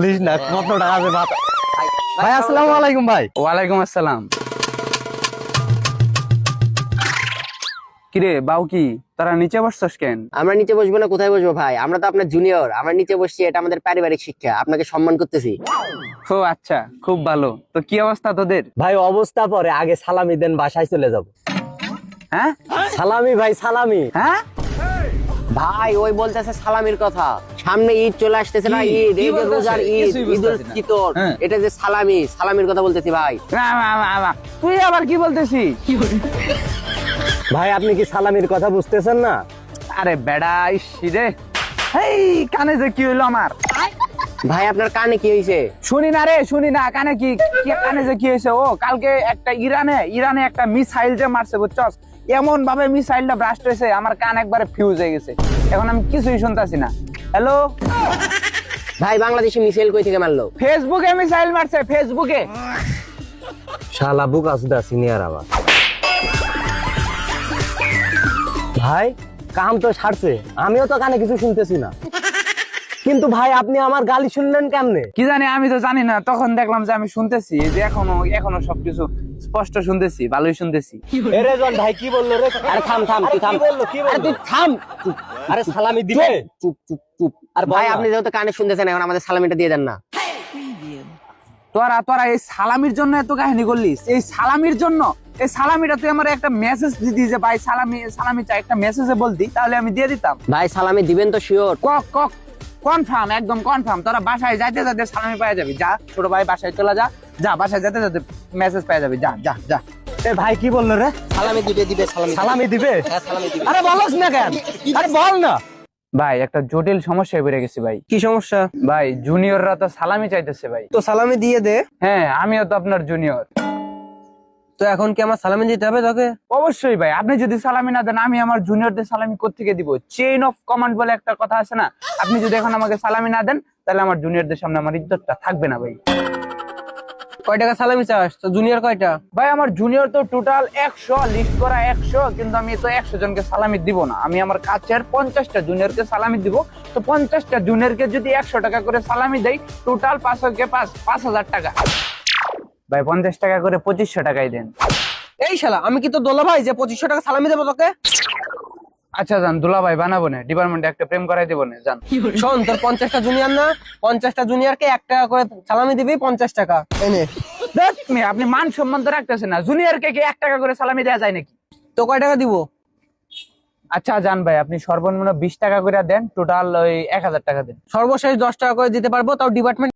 বলিস না কত টাকা আছে ভাই। আসসালামু আলাইকুম ভাই। ওয়ালাইকুম আসসালাম। কিরে বাউ কি তারা নিচে বসছস কেন? আমরা নিচে বসবো না কোথায় বসবো ভাই? আমরা তো আপনার জুনিয়র, আমরা নিচে বসছি, এটা আমাদের পারিবারিক শিক্ষা, আপনাকে সম্মান করতেছি। ও আচ্ছা, খুব ভালো। তো কি অবস্থা তোদের? ভাই অবস্থা পরে, আগে সালামি দেন, বাসায় চলে যাব। হ্যাঁ সালামি ভাই, সালামি। হ্যাঁ ভাই ওই বলতেছে সালামির কথা, সামনে ঈদ চলে আসতেছে না, কি? ঈদ, কি এই যে বলতেছে? রোজার ঈদ, কিছুই ঈদুল বুঝতেছি না। ফিতর, হ্যাঁ। এটা যে সালামির কথা বলতেছি ভাই। তুই আবার কি বলতেছিস? ভাই আপনি কি সালামির কথা বুঝতেছেন না? আরে বেড়া ইসিরে, এই কানে যে কি হইলো আমার? ভাই আপনার কানে কি হয়েছে? শুনি না রে, শুনি না। কানে কি কানে যে কি হয়েছে? ও কালকে একটা ইরানে একটা মিসাইল যে মারছে বুঝছস, এমন ভাবে মিসাইলটা ব্লাস্ট হয়েছে, আমার কান একবারে ফিউজ হয়ে গেছে। এখন আমি কিছুই শুনতাছি না। হ্যালো, ভাই বাংলাদেশি মিসাইল কই থেকে মারলো? ফেসবুকে মিসাইল মারছে, ফেসবুকে। শালা বুক আসদা সিনিয়র আবার। ভাই কাম তো ছাড়ছে, আমিও তো কানে কিছু শুনতেছি না। কিন্তু ভাই আপনি আমার গালি শুনলেন কেমনে? কি জানি, আমি তো জানি না। তখন দেখলাম যে আমি শুনতেছি, এই যে এখনো সবকিছু স্পষ্ট শুনতেছি, ভালোই শুনতেছি। এ রেজন ভাই কি বললো রে? আরে থাম তুই থাম। আরে তুই থাম। আরে সালামি দিবে। চুপ। আর ভাই আপনি যেহেতু কানে শুনতেছেন, এখন আমাদের সালামিটা দিয়ে দেন না। তোরা এই সালামির জন্য এত কাহিনী করলিস? এই সালামির জন্য, এই সালামিটা তুই আমার একটা মেসেজ দিতি যে ভাই সালামি চাই, একটা মেসেজে বলতি, তাহলে আমি দিয়ে দিতাম। ভাই সালামি দিবেন তো শিওর? কনফার্ম, একদম কনফার্ম। তোরা বাসায় যাইতে যাতে সালামি পাওয়া যাবি। যা ছোট ভাই, বাসায় চলে যা বাসায় যেতে যেতে মেসেজ পাওয়া যাবি। যা। এ ভাই কি বললো রে? সালামি দিবে সালামি দিবে? হ্যাঁ সালামি দিবে। আরে বলস না কেন? আরে বল না। ভাই একটা জটিল সমস্যায় পড়ে গেছি ভাই। কি সমস্যা? ভাই জুনিয়ররা তো সালামি চাইতেছে ভাই। তো সালামি দিয়ে দে। হ্যাঁ, আমিও তো আপনার জুনিয়র। তো এখন কি আমার সালামি দিতে হবে তোকে? অবশ্যই ভাই, আপনি যদি সালামি না দেন, আমি আমার জুনিয়রদের সালামি কোত্থেকে দিব? চেইন অফ কমান্ড বলে একটা কথা আছে না? আপনি যদি এখন আমাকে সালামি না দেন, তাহলে আমার জুনিয়রদের সামনে আমার ইজ্জতটা থাকবে না ভাই। কয় টাকা সালামি চাস? তো জুনিয়র কয়টা? ভাই আমার জুনিয়র তো টোটাল 100, লিস্ট করা 100, কিন্তু আমি তো 100 জনকে সালামি দিব না। আমি আমার কাছের 50টা জুনিয়রকে সালামি দিব। তো 50টা জুনিয়রকে যদি 100 টাকা করে সালামি দেই, টোটাল 5,000 টাকা। ভাই 50 টাকা করে 2500 টাকাই দেন। এই শালা, আমি কি তো দোলা ভাই যে 2500 টাকা সালামি দেবো তোকে? আচ্ছা যান, দুলা ভাই বানাবো না, ডিপার্টমেন্টে একটা প্রেম করাই দেবো না, যান। শোন, তোর 50টা জুনিয়র না, 50টা জুনিয়রকে 1 টাকা করে সালামি দিবি, 50 টাকা এনে। দেখ আপনি মান সম্মান তো রাখতেছেন না। জুনিয়রকে কি 1 টাকা করে সালামি দেওয়া যায় নাকি? তো কয় টাকা দিব? আচ্ছা জান ভাই, আপনি সর্বনিম্ন 20 টাকা করে দেন, টোটাল ওই 1000 টাকা দেন। সর্বশেষ 10 টাকা করে দিতে পারবো, তাও ডিপার্টমেন্ট